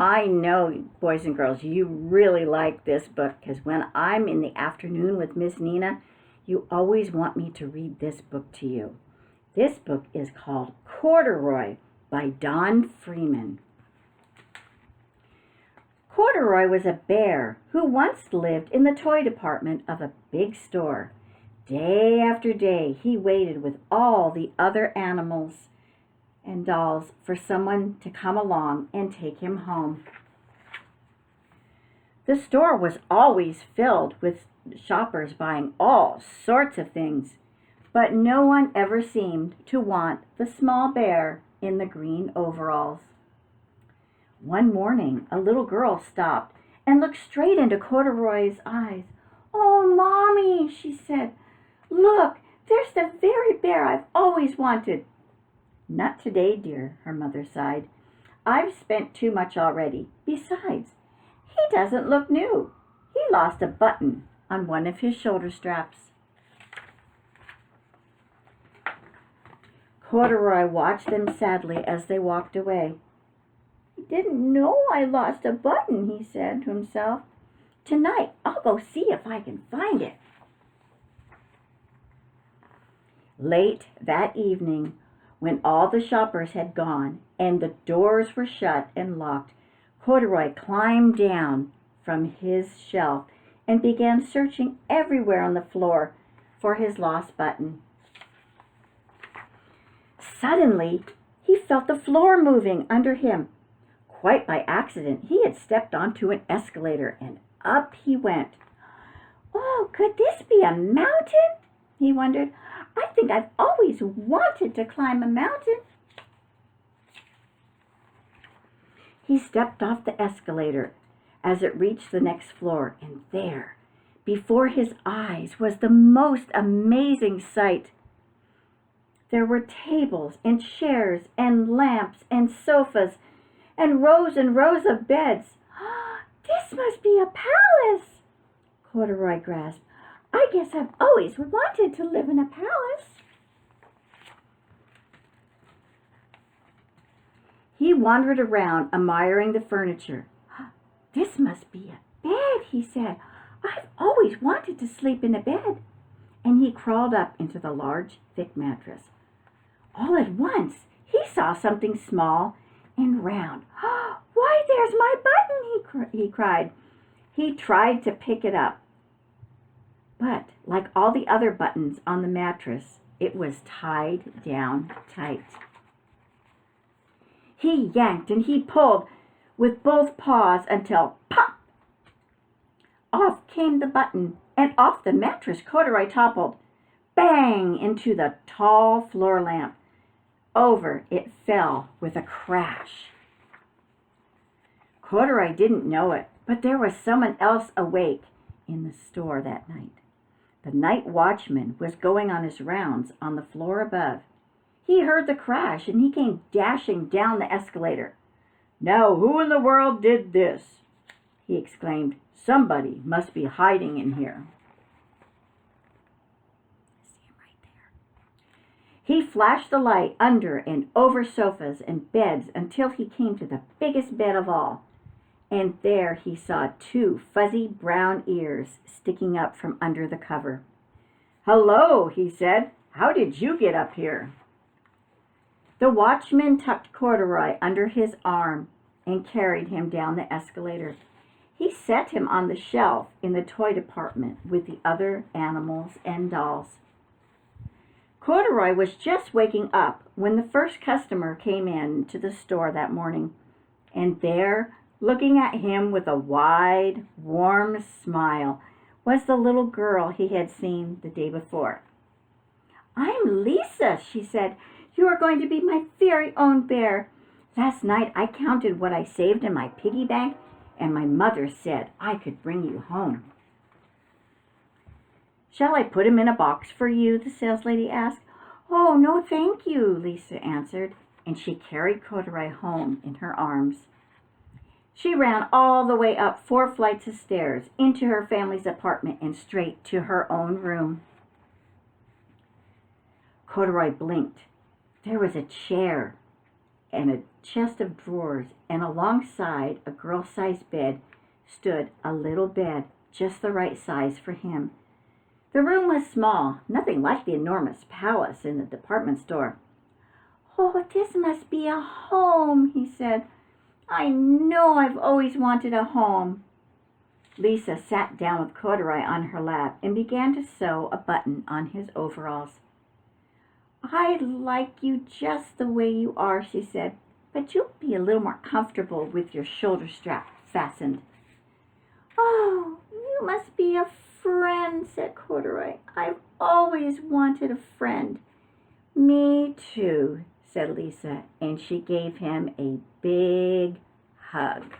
I know, boys and girls, you really like this book because when I'm in the afternoon with Miss Nina, you always want me to read this book to you. This book is called Corduroy by Don Freeman. Corduroy was a bear who once lived in the toy department of a big store. Day after day, he waited with all the other animals and dolls for someone to come along and take him home. The store was always filled with shoppers buying all sorts of things, but no one ever seemed to want the small bear in the green overalls. One morning, a little girl stopped and looked straight into Corduroy's eyes. "Oh, Mommy," she said, "look, there's the very bear I've always wanted." "Not today, dear," her mother sighed. "I've spent too much already. Besides, he doesn't look new. He lost a button on one of his shoulder straps." Corduroy watched them sadly as they walked away. "I didn't know I lost a button," he said to himself. "Tonight I'll go see if I can find it." Late that evening, when all the shoppers had gone and the doors were shut and locked, Corduroy climbed down from his shelf and began searching everywhere on the floor for his lost button. Suddenly, he felt the floor moving under him. Quite by accident, he had stepped onto an escalator and up he went. "Oh, could this be a mountain?" he wondered. "I think I've always wanted to climb a mountain." He stepped off the escalator as it reached the next floor, and there, before his eyes, was the most amazing sight. There were tables and chairs and lamps and sofas and rows of beds. "This must be a palace," Corduroy grasped. "I guess I've always wanted to live in a palace." He wandered around, admiring the furniture. "This must be a bed," he said. "I've always wanted to sleep in a bed." And he crawled up into the large, thick mattress. All at once, he saw something small and round. "Why, there's my button," he cried. He tried to pick it up, but like all the other buttons on the mattress, it was tied down tight. He yanked and he pulled with both paws until pop! Off came the button, and off the mattress Corduroy toppled, bang, into the tall floor lamp. Over it fell with a crash. Corduroy didn't know it, but there was someone else awake in the store that night. The night watchman was going on his rounds on the floor above. He heard the crash and he came dashing down the escalator. "Now, who in the world did this?" he exclaimed. "Somebody must be hiding in here." See him right there. He flashed the light under and over sofas and beds until he came to the biggest bed of all. And there he saw two fuzzy brown ears sticking up from under the cover. "Hello," he said. "How did you get up here?" The watchman tucked Corduroy under his arm and carried him down the escalator. He set him on the shelf in the toy department with the other animals and dolls. Corduroy was just waking up when the first customer came in to the store that morning, and there, looking at him with a wide, warm smile, was the little girl he had seen the day before. "I'm Lisa," she said. "You are going to be my very own bear. Last night I counted what I saved in my piggy bank, and my mother said I could bring you home." "Shall I put him in a box for you?" the saleslady asked. "Oh, no, thank you," Lisa answered, and she carried Corduroy home in her arms. She ran all the way up 4 flights of stairs into her family's apartment and straight to her own room. Corduroy blinked. There was a chair and a chest of drawers, and alongside a girl-sized bed stood a little bed just the right size for him. The room was small, nothing like the enormous palace in the department store. "Oh, this must be a home," he said. "I know I've always wanted a home." Lisa sat down with Corduroy on her lap and began to sew a button on his overalls. "I like you just the way you are," she said, "but you'll be a little more comfortable with your shoulder strap fastened." "Oh, you must be a friend," said Corduroy. "I've always wanted a friend." "Me too," said Lisa, and she gave him a big hug.